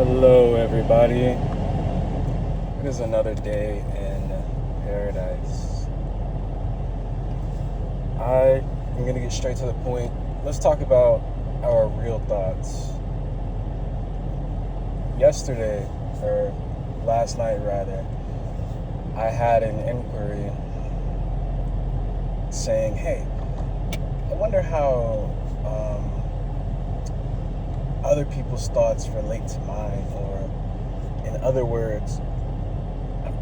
Hello, everybody. It is another day in paradise. I am going to get straight to the point. Let's talk about our real thoughts. Yesterday, or last night rather, I had an inquiry saying, hey, I wonder how other people's thoughts relate to mine, or in other words,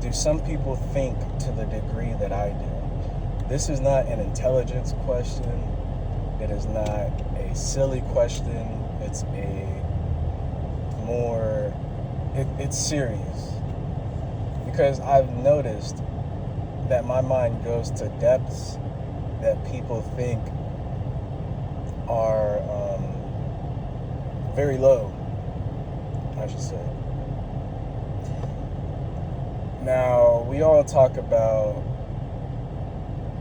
do some people think to the degree that I do? This is not an intelligence question. It is not a silly question. It's it's serious. Because I've noticed that my mind goes to depths that people think are very low, I should say. Now, we all talk about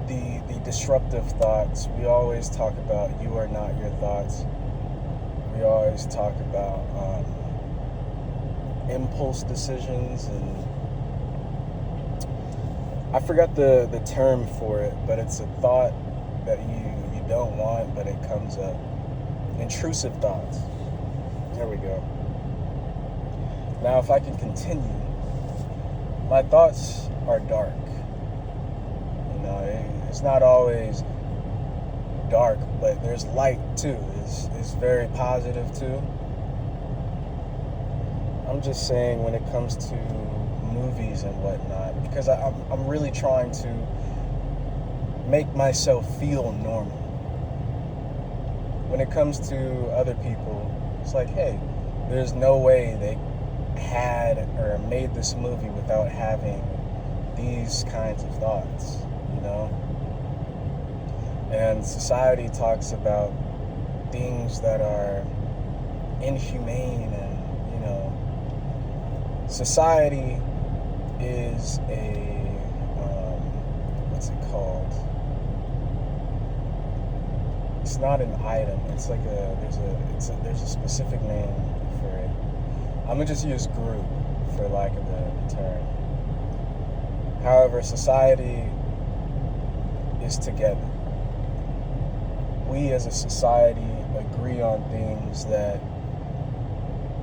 the disruptive thoughts. We always talk about you are not your thoughts. We always talk about impulse decisions, and I forgot the term for it, but it's a thought that you don't want, but it comes up. Intrusive thoughts. There we go. Now, if I can continue, my thoughts are dark. It's not always dark, but there's light too. It's very positive too. I'm just saying, when it comes to movies and whatnot, because I'm really trying to make myself feel normal. When it comes to other people, it's like, hey, there's no way they had or made this movie without having these kinds of thoughts, And society talks about things that are inhumane, and, society is what's it called? It's not an item. It's like there's a specific name for it. I'm gonna just use group for lack of the term. However, society is together. We as a society agree on things that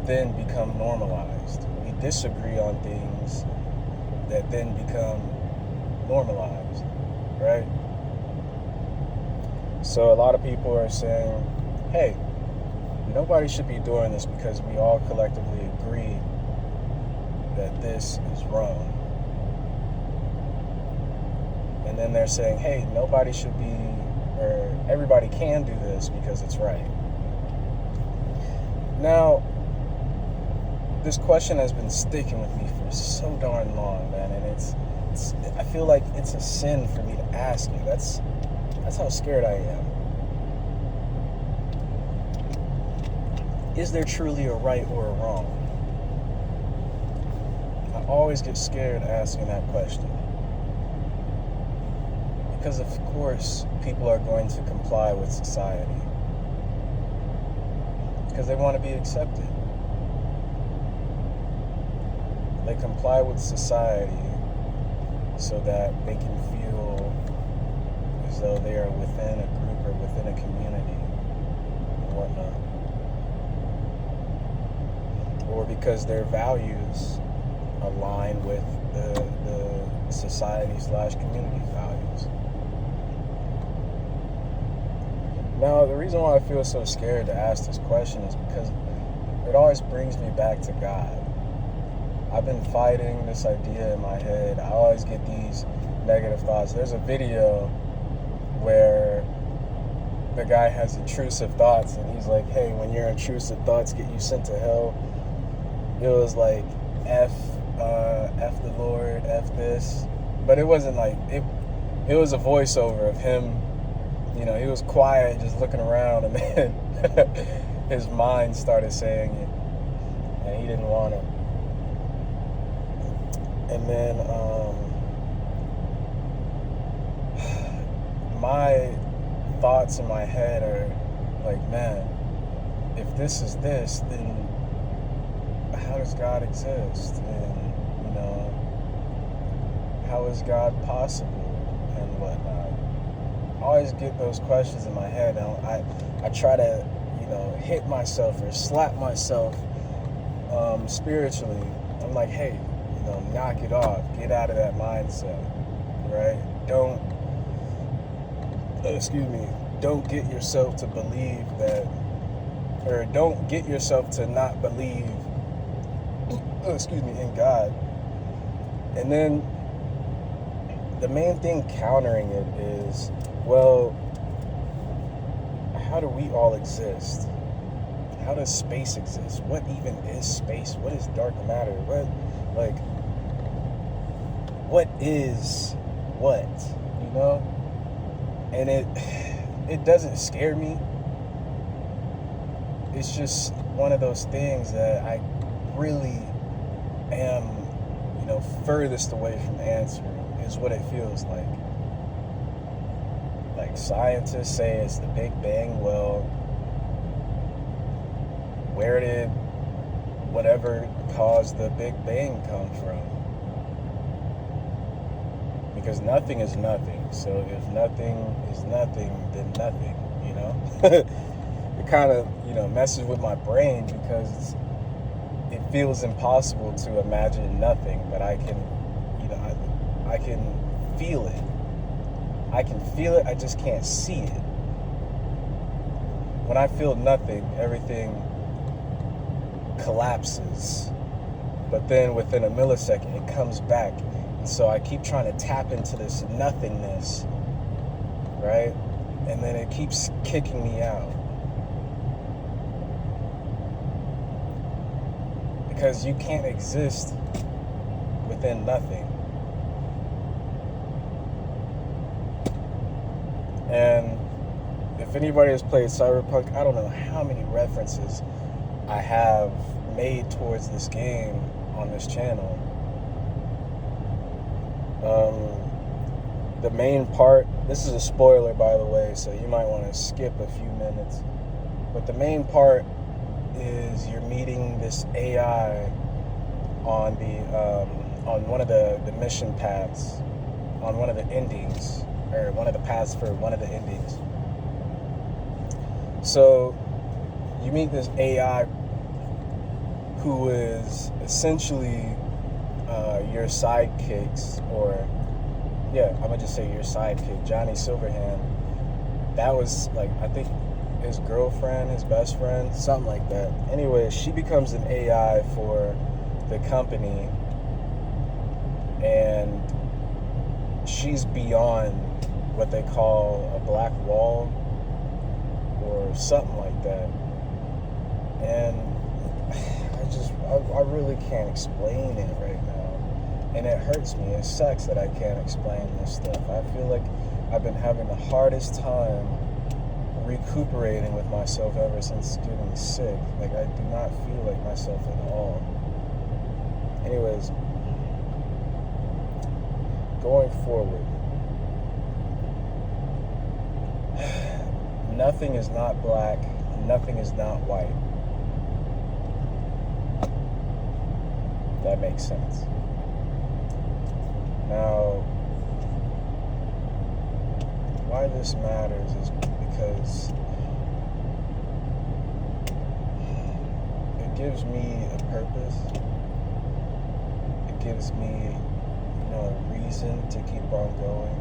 then become normalized. We disagree on things that then become normalized, right? So a lot of people are saying, hey, nobody should be doing this because we all collectively agree that this is wrong. And then they're saying, hey, nobody should be, or everybody can do this because it's right. Now, this question has been sticking with me for so darn long, man, and it's I feel like it's a sin for me to ask you. That's how scared I am. Is there truly a right or a wrong? I always get scared asking that question. Because of course, people are going to comply with society. Because they want to be accepted. They comply with society so that they can feel as though they are within a group or within a community and whatnot. Or because their values align with the society/community values. Now, the reason why I feel so scared to ask this question is because it always brings me back to God. I've been fighting this idea in my head. I always get these negative thoughts. There's a video where the guy has intrusive thoughts, and he's like, hey, when your intrusive thoughts get you sent to hell, it was like F the Lord, F this. But it wasn't like, it was a voiceover of him. He was quiet, just looking around, and then his mind started saying it, and he didn't want it. And then my thoughts in my head are like, man, if this is this, then how how does God exist? And, how is God possible? And whatnot. I always get those questions in my head, and I try to, hit myself or slap myself spiritually. I'm like, hey, knock it off. Get out of that mindset, right? Don't get yourself to believe that, or don't get yourself to not believe, in God. And then the main thing countering it is, well, how do we all exist? How does space exist? What even is space? What is dark matter? What is what? And it doesn't scare me. It's just one of those things that I really am, furthest away from answering, is what it feels like. Like, scientists say it's the Big Bang. Well, where did whatever caused the Big Bang come from? Because nothing is nothing. So if nothing is nothing, then nothing, It kind of, messes with my brain, because it feels impossible to imagine nothing, but I can, I can feel it. I can feel it, I just can't see it. When I feel nothing, everything collapses. But then within a millisecond, it comes back. And so I keep trying to tap into this nothingness, right? And then it keeps kicking me out. Because you can't exist within nothing. And if anybody has played Cyberpunk, I don't know how many references I have made towards this game on this channel. The main part, this is a spoiler, by the way, so you might want to skip a few minutes. But the main part is you're meeting this AI on one of the mission paths, on one of the endings, or one of the paths for one of the endings. So you meet this AI who is essentially your sidekicks, or I'm gonna just say your sidekick, Johnny Silverhand. That was, like, I think his girlfriend, his best friend, something like that. Anyway, she becomes an AI for the company, and she's beyond what they call a black wall or something like that. And I really can't explain it right now. And it hurts me. It sucks that I can't explain this stuff. I feel like I've been having the hardest time recuperating with myself ever since getting sick. Like, I do not feel like myself at all. Anyways, going forward, nothing is not black, nothing is not white. That makes sense. Now, why this matters is because it gives me a purpose. It gives me, a reason to keep on going.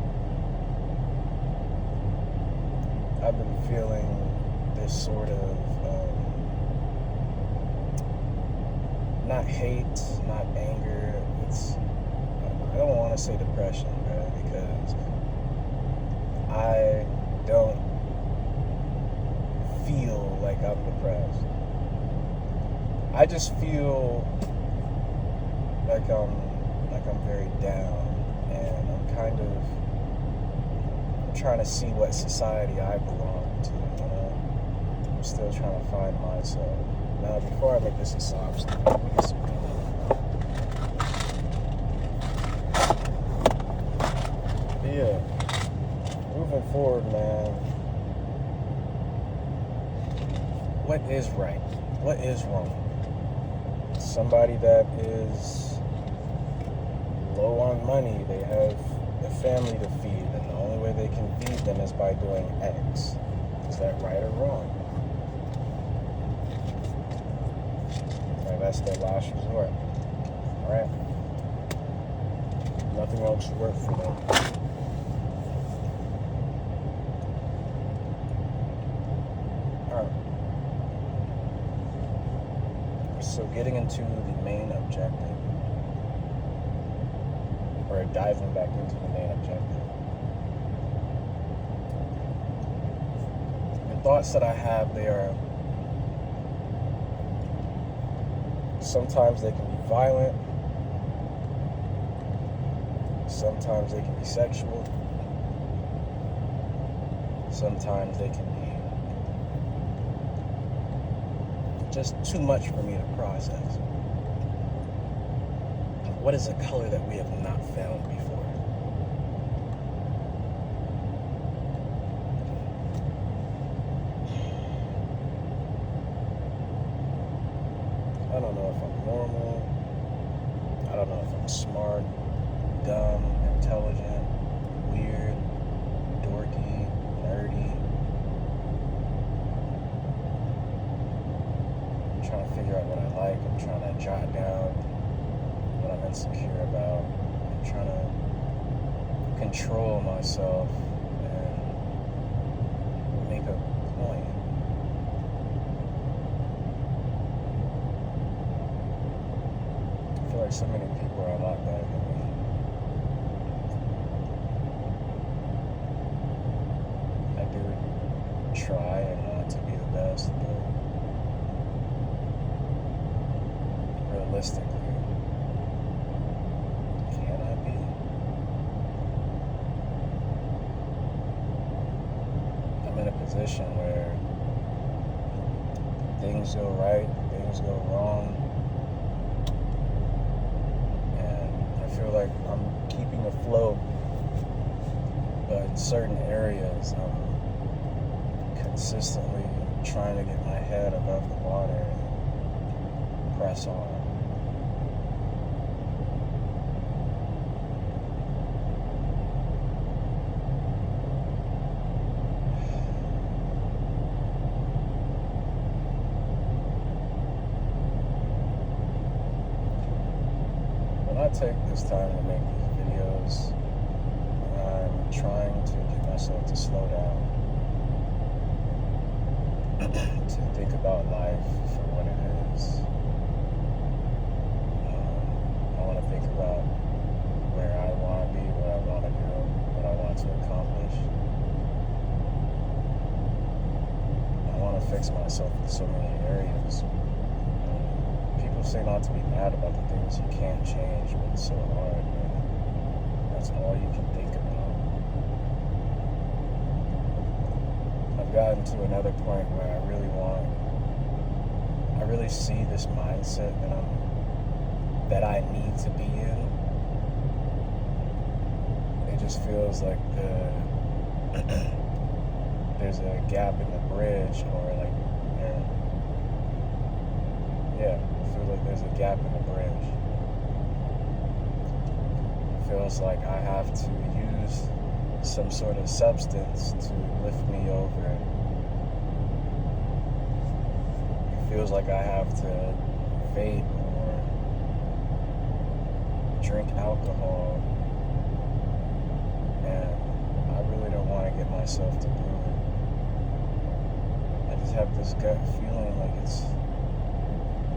I've been feeling this sort of, not hate, not anger. I don't want to say depression, man, because I don't feel like I'm depressed. I just feel like I'm very down, and I'm kind of trying to see what society I belong to. I'm still trying to find myself. Now, before I make this a sob story, let me get some weed. Yeah, moving forward, man. What is right? What is wrong? somebody that is low on money, they have a family to feed, and the only way they can feed them is by doing X. Is that right or wrong? Right, that's their last resort. Alright? Nothing else works for them. Alright. So getting into the main objective, or diving back into the main objective. The thoughts that I have, they are, sometimes they can be violent, sometimes they can be sexual, sometimes they can be just too much for me to process. What is a color that we have not found before? I don't know if I'm normal. I don't know if I'm smart, dumb, intelligent, weird, dorky, nerdy. I'm trying to figure out what I like. I'm trying to jot down what I'm insecure about. I'm trying to control myself and make a point. I feel like so many people are a lot better than me. I do try and want to be the best, but realistically, can I be? I'm in a position where things go right, things go wrong, and I feel like I'm keeping afloat, but in certain areas I'm consistently trying to get my head above the water and press on. When I take this time to make these videos, I'm trying to get myself to slow down, to think about life for what it is. I want to think about where I want to be, what I want to do, what I want to accomplish. I want to fix myself in so many areas. People say not to be mad about the things you can't change, but it's so hard, man. That's all you can think about. I've gotten to another point where I really see this mindset that I need to be in. It just feels like there's a gap in the bridge, or like, yeah, I feel like there's a gap in the bridge. It feels like I have to use some sort of substance to lift me over. It feels like I have to vape or drink alcohol, and I really don't want to get myself to do it. I just have this gut feeling like it's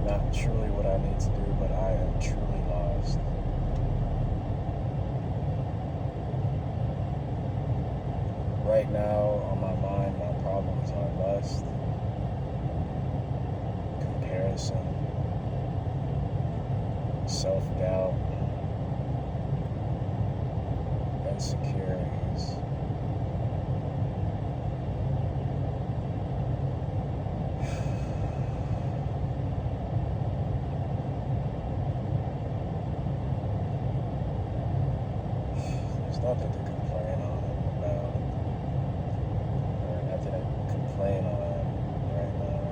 not truly what I need to do, but I am truly lost. Right now, on my mind, my problems are lust, comparison, self-doubt, insecurities. There's nothing to complain on about, or nothing to complain on right now.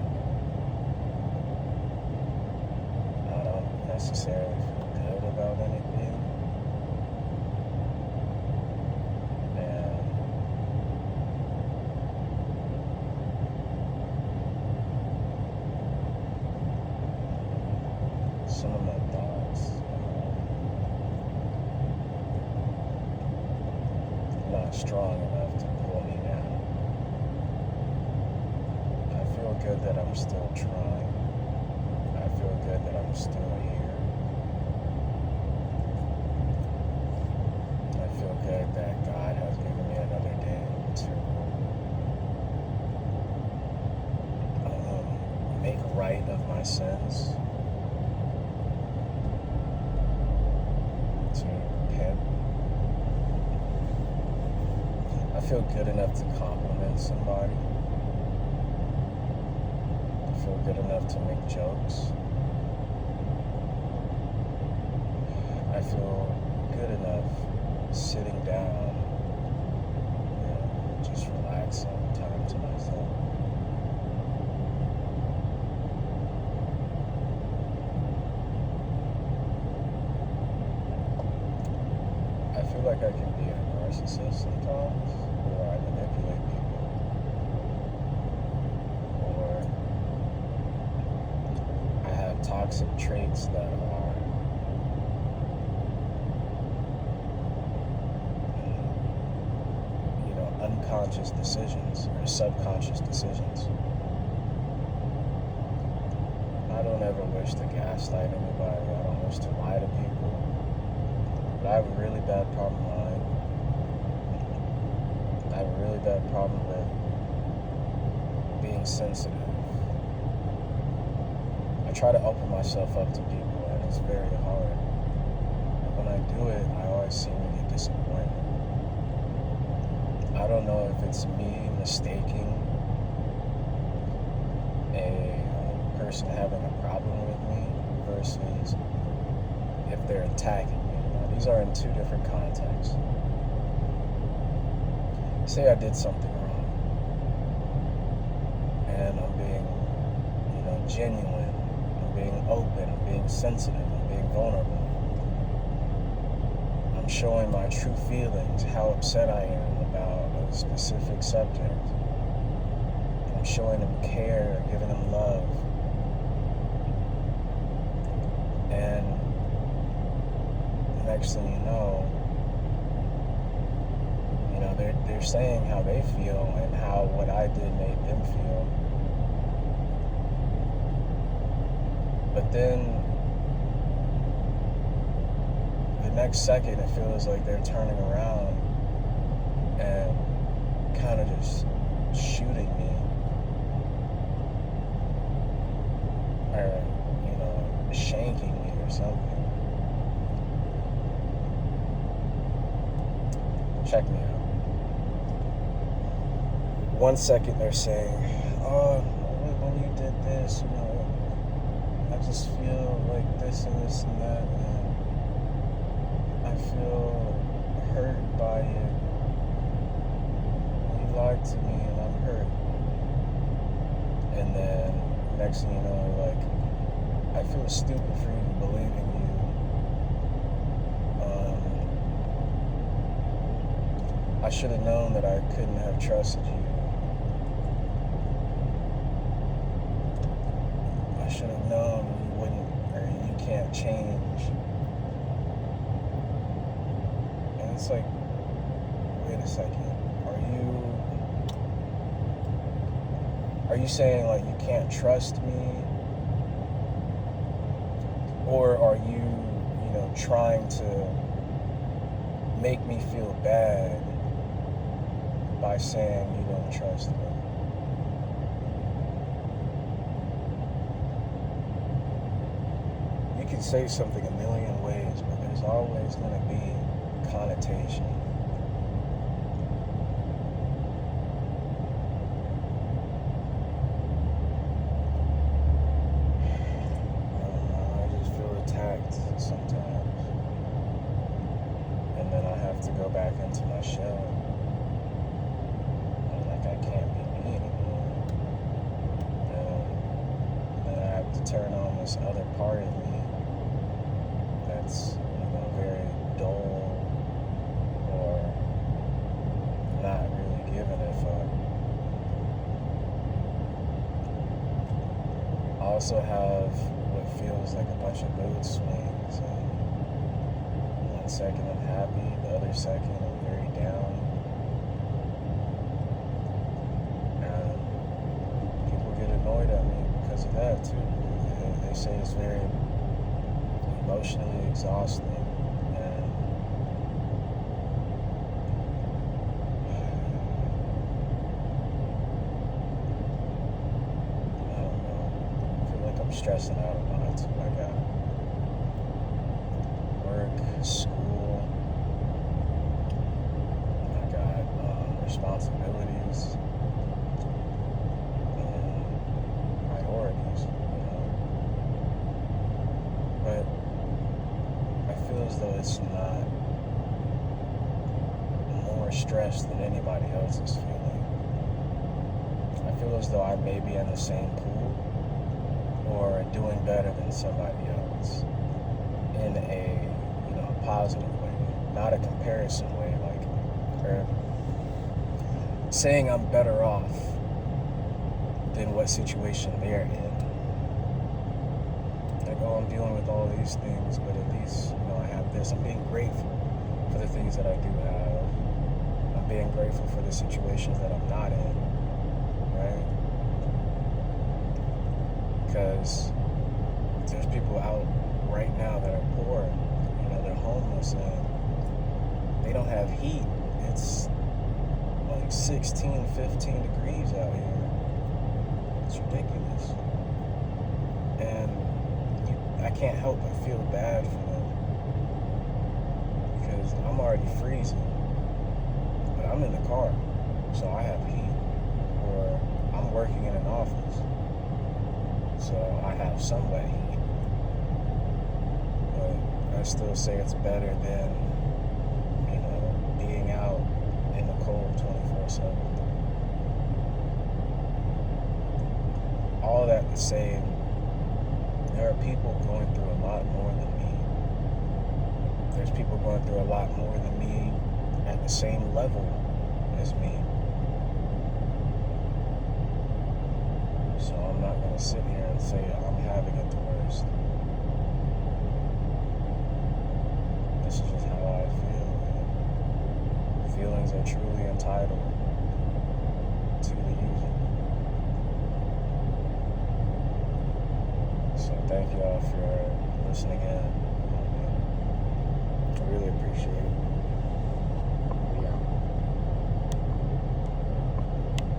I don't necessarily feel good about anything. And some of my thoughts are not strong enough to pull me down. I feel good that I'm still trying. I feel good that I'm still here. I feel good that God has given me another day to make right of my sins, to repent. I feel good enough to compliment somebody. I feel good enough to make jokes. I feel good enough sitting down, just relaxing, time to myself. I feel like I can be a narcissist sometimes, where I manipulate people, or I have toxic traits that are unconscious decisions or subconscious decisions. I don't ever wish to gaslight anybody. I don't wish to lie to people. But I have a really bad problem lying. I have a really bad problem with being sensitive. I try to open myself up to people, and it's very hard. And when I do it, I always seem to get disappointed. I don't know if it's me mistaking a person having a problem with me versus if they're attacking me. Now, these are in two different contexts. Say I did something wrong, and I'm being, genuine, I'm being open, I'm being sensitive, I'm being vulnerable. I'm showing my true feelings, how upset I am about a specific subject. I'm showing them care, giving them love. And the next thing you know, they're saying how they feel and how what I did made them feel. But then the next second, it feels like they're turning around and kind of just shooting me, or shanking me or something. Check me out. 1 second they're saying, "Oh, when you did this, I just feel like this and this and that, and I feel hurt by it. You lied to me and I'm hurt." And then next thing you know, you're like, "I feel stupid for even believing you. I should have known that I couldn't have trusted you. I should have known you wouldn't, or you can't change." And it's like, wait a second. Are you saying like you can't trust me? Or are you, trying to make me feel bad by saying you don't trust me? You can say something a million ways, but there's always going to be connotation. Sometimes, and then I have to go back into my shell, and like I can't be me anymore, and then I have to turn on this other part of me that's, very dull or not really giving a fuck. I also have what feels like a bunch of mood swings. And one second I'm happy, the other second I'm very down. And people get annoyed at me because of that too. They say it's very emotionally exhausting. And I don't know. I feel like I'm stressing out a lot too. I got work, school, I got responsibilities and priorities, But I feel as though it's not more stress than anybody else is feeling. I feel as though I may be in the same pool or doing better than somebody else in a positive way, not a comparison way, or saying I'm better off than what situation they're in. Like, oh, I'm dealing with all these things, but at least I have this. I'm being grateful for the things that I do have. I'm being grateful for the situations that I'm not in, right? Because there's people out right now that are poor, they're homeless, and they don't have heat. It's like 16, 15 degrees out here. It's ridiculous. And I can't help but feel bad for them because I'm already freezing, but I'm in the car, so I have heat. Or I'm working in an office, so I have some wet heat. But I still say it's better than, being out in the cold 24/7. All that to say, there are people going through a lot more than me. There's people going through a lot more than me at the same level as me. So I'm not going to sit here and say I'm having it the worst. This is just how I feel. Feelings are truly entitled to the user. So thank y'all for listening in.